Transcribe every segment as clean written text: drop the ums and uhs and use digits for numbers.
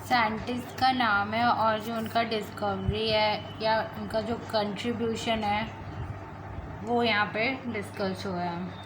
Scientist का नाम है और जो उनका डिस्कवरी है या उनका जो कंट्रीब्यूशन है वो यहाँ पे डिस्कस हुआ है।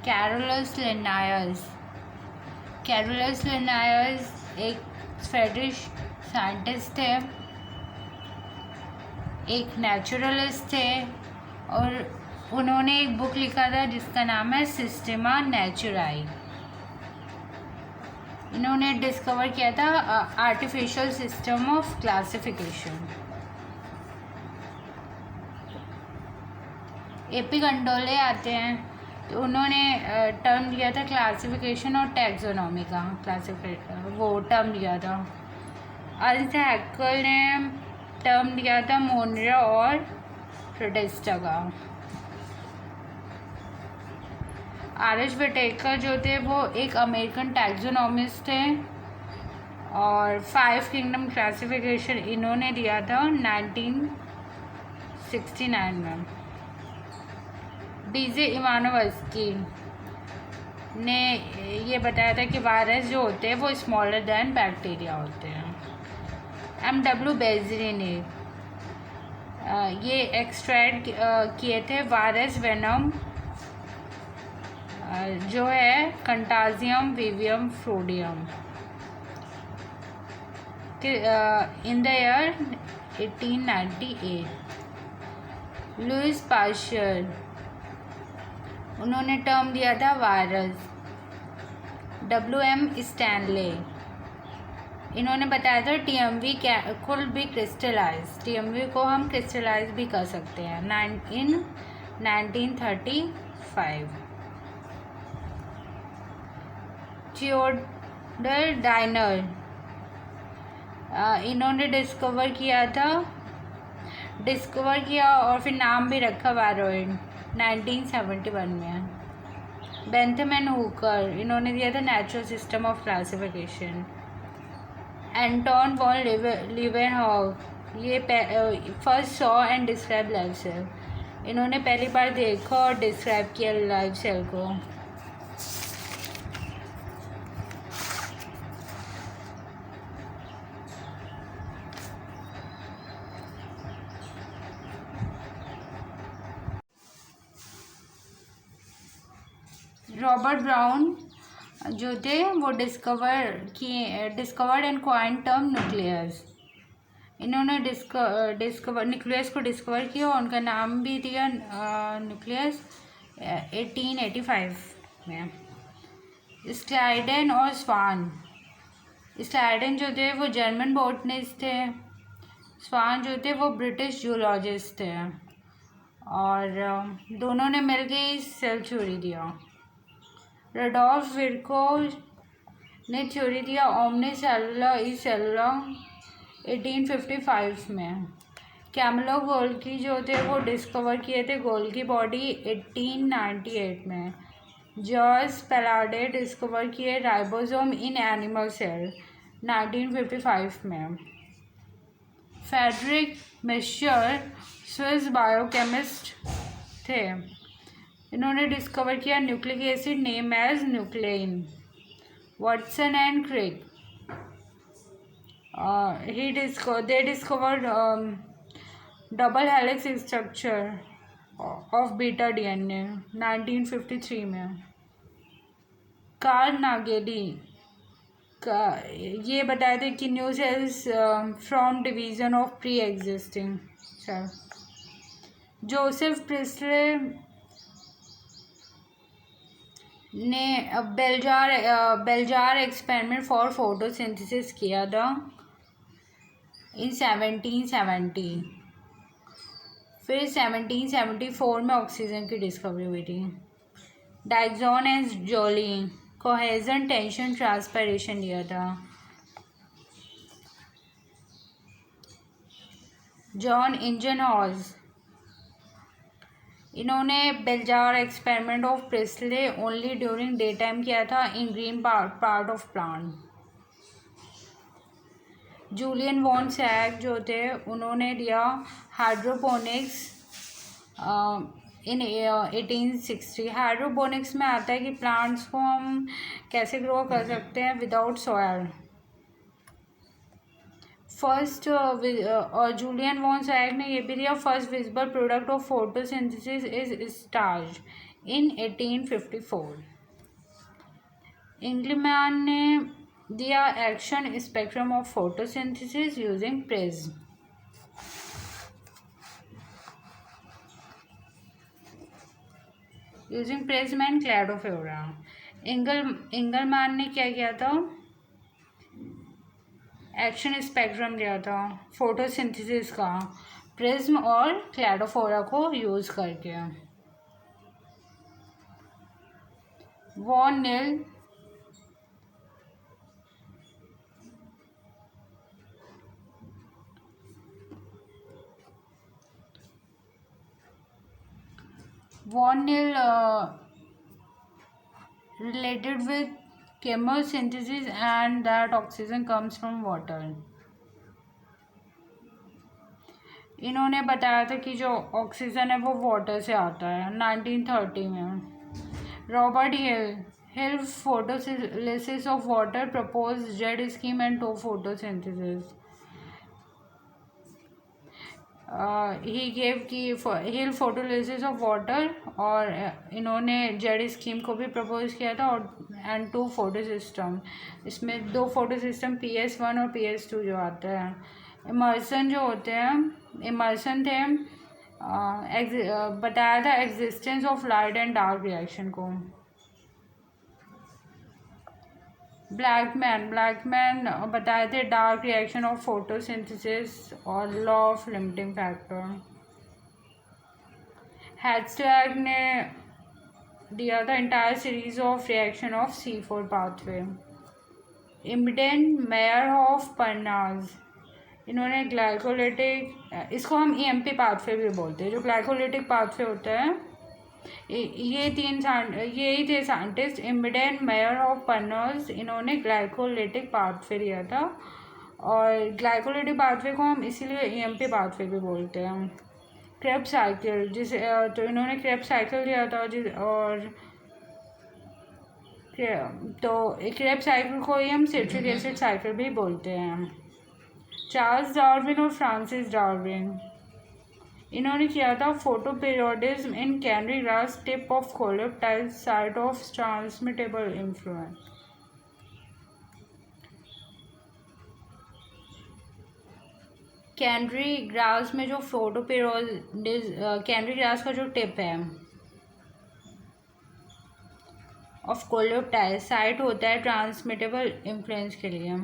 कैरोलस लिनायस। कैरोलस लिनायस एक स्वेडिश साइंटिस्ट थे, एक नेचुरलिस्ट थे और उन्होंने एक बुक लिखा था जिसका नाम है सिस्टेमा नेचुराई। इन्होंने डिस्कवर किया था artificial system of classification. AP कंडोले आते हैं तो उन्होंने टर्म दिया था क्लासिफिकेशन और टैक्सोनॉमी का वो टर्म दिया था। अर्थ हैकल ने टर्म दिया था मोनरा और प्रोटेस्टा का। आर.एच. विटेकर जो थे वो एक अमेरिकन टैक्सोनॉमिस्ट थे और 5 किंगडम क्लासिफिकेशन इन्होंने दिया था 1969 में। डीजे इवानोवस्की ने ये बताया था कि वायरस जो होते हैं वो स्मॉलर दैन बैक्टीरिया होते हैं। M.W. बेजरी ने ये एक्सट्रैक्ट किए थे वायरस वेनम जो है contagium vivum fluidum in the year 1898। Louis Pasteur उन्होंने टर्म दिया था वायरस। W.M. स्टैनले इन्होंने बताया था TMV कुल बी क्रिस्टलाइज, TMV को हम क्रिस्टलाइज भी कर सकते हैं इन 1935। थियोडर डाइनर इन्होंने डिस्कवर किया और फिर नाम भी रखा वायरोइड 1971 में। बेंथम एंड हुकर इन्होंने दिया था natural system of classification. Anton von Leeuwenhoek ये first saw and describe life cell, इन्होंने पहली बार देखा और डिस्क्राइब किया लाइफ सेल को। रॉबर्ट ब्राउन जो थे वो discovered and coined term nucleus, इन्होंने न्यूक्लियस को डिस्कवर किया और उनका नाम भी दिया न्यूक्लियस 1885 में। स्लाइडेन और स्वान, स्लाइडेन जो थे वो जर्मन बॉटनिस्ट थे, स्वान जो थे वो ब्रिटिश जूलॉजिस्ट थे और दोनों ने मिलकर सेल थ्योरी दिया। रडोल्फ विर्को ने थ्योरी दिया ओमनी सेलुलर ई सेलुलर 1855 में। कैमिलो गोल्गी जो थे वो डिस्कवर किए थे गोल्गी बॉडी 1898 में। जॉर्ज पैलाडे डिस्कवर किए राइबोसोम इन एनिमल सेल 1955 में। फ्रेडरिक मिश्र स्विस बायोकेमिस्ट थे, इन्होंने डिस्कवर किया nucleic acid name as nuclein. Watson and Crick they discovered double helix structure of beta DNA 1953 में। कार्नागेली का ये बताया था कि new cells from division of pre existing cell. Joseph Priestley ने बेलजार एक्सपेरिमेंट फॉर फोटोसिंथेसिस किया था इन 1770। फिर 1774 में ऑक्सीजन की डिस्कवरी हुई थी। Dixon and Joly cohesion tension transpiration दिया था। जॉन इंजनहॉज इन्होंने bell jar experiment of Priestley only during day time किया था in green part of plant. Julius von Sachs जो थे उन्होंने दिया हाइड्रोपोनिक्स इन 1860। हाइड्रोपोनिक्स में आता है कि प्लांट्स को हम कैसे ग्रो कर सकते हैं विदाउट सॉयल। फर्स्ट और जूलियन वॉन सैग ने ये भी दिया, first visible product of photosynthesis is starch in 1854। इंग्लमैन ने दिया action spectrum of photosynthesis using prism. Using prism and Cladophora. इंगलमैन ने क्या किया था, एक्शन स्पेक्ट्रम दिया था फोटोसिंथेसिस का प्रिज्म और क्लैडोफोरा को यूज़ करके। Van Niel related with chemosynthesis and that oxygen comes from water। इन्होंने बताया था कि जो ऑक्सीजन है वो वाटर से आता है 1930 में। Robert Hill photosynthesis of water propose Z scheme and two photosynthesis. He gave की हिल फोटोलिसिस ऑफ वाटर, और इन्होंने जेड स्कीम को भी प्रपोज किया था, और एंड टू फोटो सिस्टम। इसमें 2 फोटो सिस्टम PS1 और PS2 जो आते हैं। इमर्सन जो होते हैं, इमर्सन थे बताया था existence of light and dark reaction को। ब्लैकमैन बताए थे डार्क रिएक्शन ऑफ फोटोसिंथेसिस और law of limiting factor. Hatch Slack ने दिया था entire series of reaction of C4 pathway. Embden Meyerhof Parnas, इन्होंने ग्लाइकोलिटिक, इसको हम EMP पाथवे भी बोलते हैं, जो ग्लाइकोलिटिक पाथवे होता है। यही थे साइंटिस्ट, इमिडेन मेयरहॉफ परनाज, इन्होंने ग्लाइकोलिटिक पाथवे दिया था। और ग्लाइकोलिटिक पाथवे को हम इसीलिए EMP पाथवे भी बोलते हैं। क्रेब्स साइकिल, जिसे तो इन्होंने क्रेब्स साइकिल दिया था, और तो क्रेब्स साइकिल को ही हम सिट्रिक एसिड साइकिल भी बोलते हैं। चार्ल्स डार्विन और फ्रांसिस डार्विन, इन्होंने किया था photoperiodism in canary grass tip of coleoptile site of transmittable influence. Canary grass में जो कैनरी ग्रास का जो टिप है ऑफ कोलेप्टाइल साइट होता है ट्रांसमिटेबल इन्फ्लुएंस के लिए।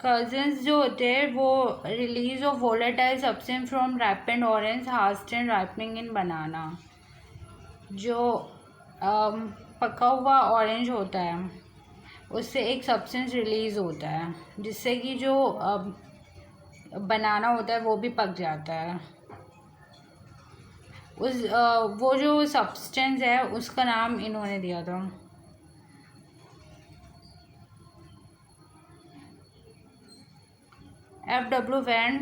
कजन्स जो होते हैं वो release of volatile substance from ripened orange hasten ripening in banana. जो पका हुआ ऑरेंज होता है उससे एक सब्सटेंस रिलीज होता है, जिससे कि जो बनाना होता है वो भी पक जाता है। वो जो सब्सटेंस है उसका नाम इन्होंने दिया था। F.W. Venn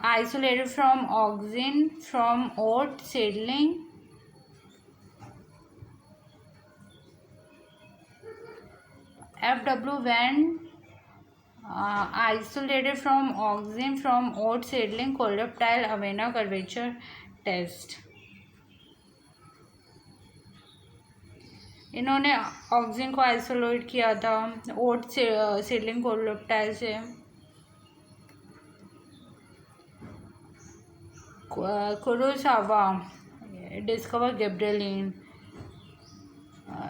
isolated from auxin from oat seedling। F.W. Venn isolated from auxin from oat seedling coleoptile avena curvature test। इन्होंने ऑक्सीजन को आइसोलेट किया था ओट सीडलिंग कोलेप्टाइल से। Kurosawa discover gibberellin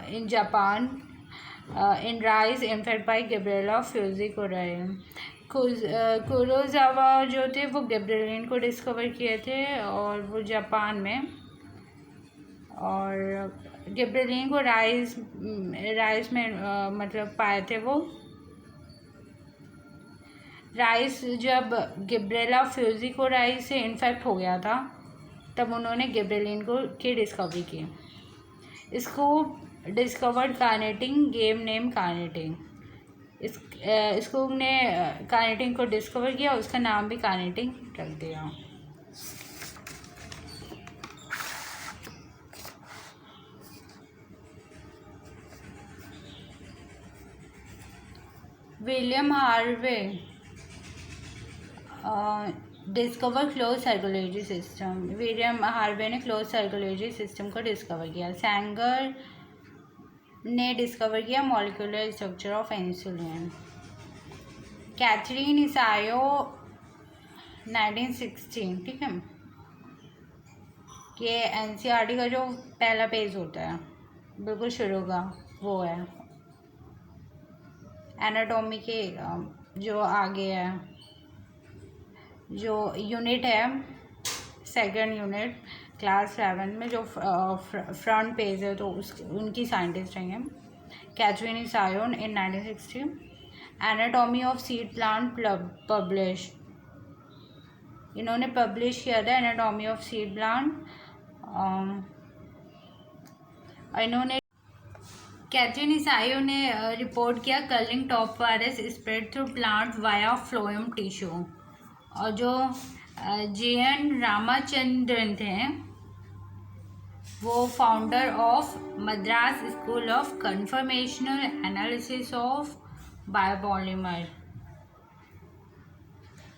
in Japan in rice infect by Gibberella fujikuroi. Kurosawa जो थे वो gibberellin को discover किए थे और वो जापान में, और गिब्रेलिन को राइस में मतलब पाए थे वो। राइस जब गिब्रेला फ्यूजिकोराई से इन्फेक्ट हो गया था तब उन्होंने गिब्रेलिन की डिस्कवरी की। इसको डिस्कवर्ड कार्नेटिंग गेम नेम कार्नेटिंग। इसको ने कार्नेटिंग को डिस्कवर किया, उसका नाम भी कार्नेटिंग रख दिया। William Harvey discover close circulatory system. William Harvey ने क्लोज सर्कुलेटरी सिस्टम को डिस्कवर किया। सैंगर ने डिस्कवर किया molecular structure of insulin. Katherine Esau 1916, ठीक है। ये एनसीईआरटी का जो पहला पेज होता है बिल्कुल शुरू का वो है। एनाटॉमी के जो आगे है जो यूनिट है सेकंड यूनिट क्लास 11 में जो फ्रंट पेज है तो उनकी साइंटिस्ट रही हैं Katherine Esau in 1960। Anatomy of seed plant publish, इन्होंने पब्लिश किया था एनाटॉमी ऑफ सीड प्लांट। इन्होंने कैथरीन इसायो ने रिपोर्ट किया curling top virus spread through plant via phloem tissue. और जो JN रामाचंद्रन थे वो founder of Madras school of conformational analysis of biopolymer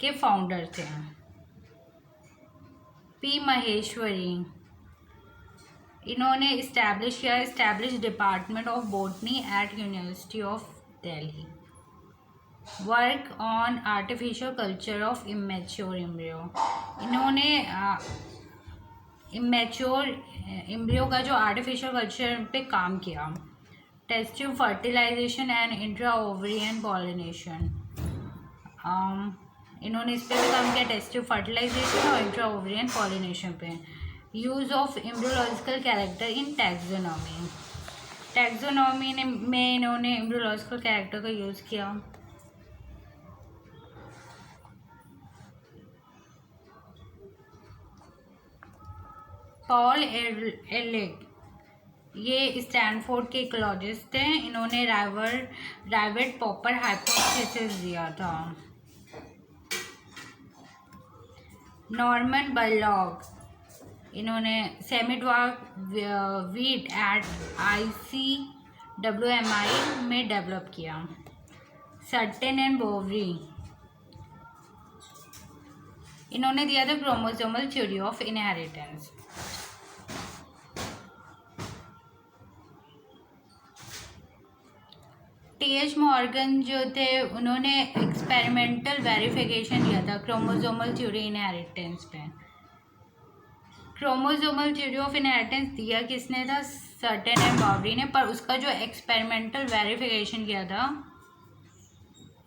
के फाउंडर थे। P महेश्वरी, इन्होंने establish department of botany at university of Delhi. Work on artificial culture of immature embryo, इन्होंने immature embryo का जो आर्टिफिशियल कल्चर पे काम किया। Test tube fertilisation and intra ovarian pollination, इन्होंने इस पर भी काम किया, टेस्ट ट्यूब फर्टिलाइजेशन और इंट्रा ओवरियन पॉलिनेशन पे। Use of embryological character in taxonomy, taxonomy में इन्होंने एम्ब्रियोलॉजिकल कैरेक्टर का यूज़ किया। पॉल एरलिख, ये स्टैनफोर्ड के इकोलॉजिस्ट थे, इन्होंने राइवेट पॉपर हाइपोथेसिस दिया था। नॉर्मन बर्लॉग, इन्होंने सेमिडवार्क वीट एट ICWMI में डेवलप किया। सटन एंड बोवरी, इन्होंने दिया था chromosomal theory of inheritance. TH Morgan जो थे उन्होंने एक्सपेरिमेंटल वेरिफिकेशन दिया था क्रोमोसोमल थ्योरी इनहेरिटेंस पे। क्रोमोसोमल थ्योरी ऑफ इनहेरिटेंस दिया किसने था? सटन एंड बोवरी ने, पर उसका जो एक्सपेरिमेंटल वेरिफिकेशन किया था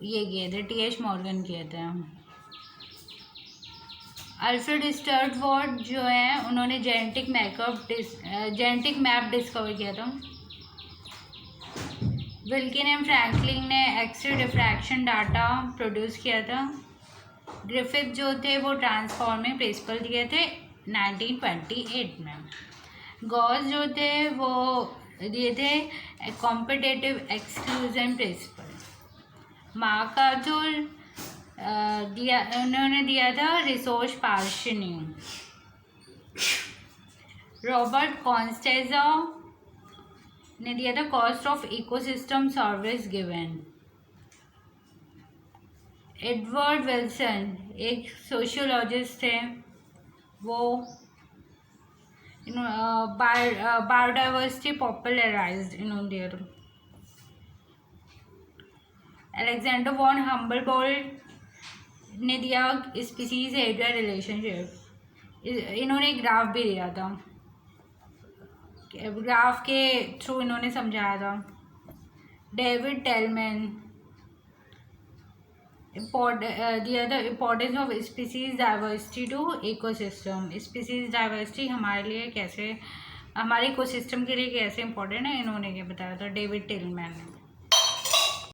ये किए थे TH मॉर्गन किए थे। अल्फ्रेड स्टर्टवॉर्ड जो है उन्होंने जेनेटिक मैप डिस्कवर किया था। विल्किन एंड फ्रैंकलिन ने एक्सरे डिफ्रैक्शन डाटा प्रोड्यूस किया था। ग्रिफिथ जो थे वो ट्रांसफॉर्मिंग प्रिंसिपल दिए थे 1928 में। गॉस जो थे वो दिए थे कॉम्पिटेटिव एक्सक्लूजन प्रिंसिपल। मार्काथुर उन्होंने दिया था रिसोर्स पार्शनिंग। रॉबर्ट कॉन्स्टेजा ने दिया था cost of ecosystem service given. Edward Wilson एक सोशियोलॉजिस्ट थे, वो बायोडाइवर्सिटी पॉपुलराइज्ड इन्होंने दिया था। अलेक्जेंडर वॉन हम्बलबोल्ट ने दिया स्पीसीज एरिया रिलेशनशिप, इन्होंने एक ग्राफ भी दिया था, ग्राफ के थ्रू इन्होंने समझाया था। डेविड टेलमैन दिया था importance of species diversity to ecosystem, species diversity हमारे लिए कैसे, हमारे इकोसिस्टम के लिए कैसे इम्पोर्टेंट है, इन्होंने क्या बताया था डेविड टेलमैन ने।